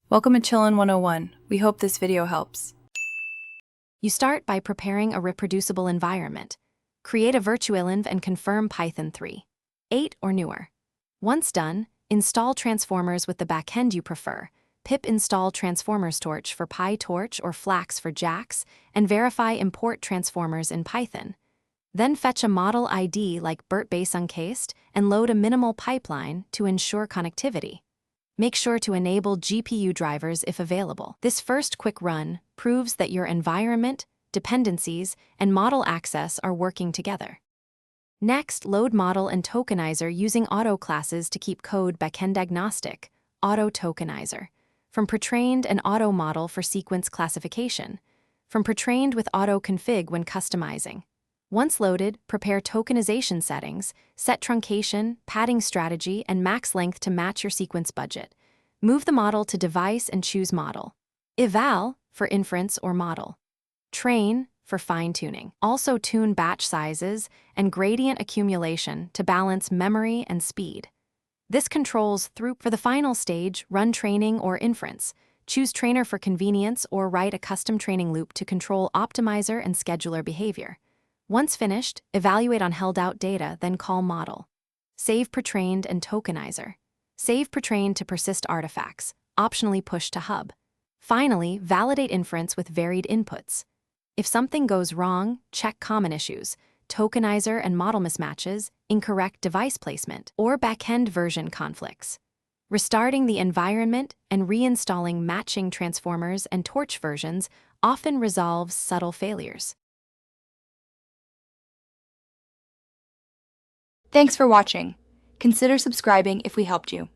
Welcome to Chillin' 101. We hope this video helps. You start by preparing a reproducible environment. Create a virtual env and confirm Python 3.8 or newer. Once done, install transformers with the backend you prefer. Pip install transformers torch for PyTorch or Flax for Jax, and verify import transformers in Python. Then fetch a model ID like BERT-base uncased and load a minimal pipeline to ensure connectivity. Make sure to enable GPU drivers if available. This first quick run proves that your environment, dependencies, and model access are working together. Next, load model and tokenizer using auto classes to keep code backend agnostic. Auto tokenizer. From pretrained and auto model for sequence classification. From pretrained with auto config when customizing. Once loaded, prepare tokenization settings, set truncation, padding strategy, and max length to match your sequence budget. Move the model to device and choose model. Eval for inference or model. Train for fine-tuning. Also tune batch sizes and gradient accumulation to balance memory and speed. This controls throughput. For the final stage, run training or inference. Choose trainer for convenience or write a custom training loop to control optimizer and scheduler behavior. Once finished, evaluate on held-out data, then call model. Save pretrained and tokenizer. Save pretrained to persist artifacts, optionally push to hub. Finally, validate inference with varied inputs. If something goes wrong, check common issues, tokenizer and model mismatches, incorrect device placement, or backend version conflicts. Restarting the environment and reinstalling matching transformers and torch versions often resolves subtle failures. Thanks for watching. Consider subscribing if we helped you.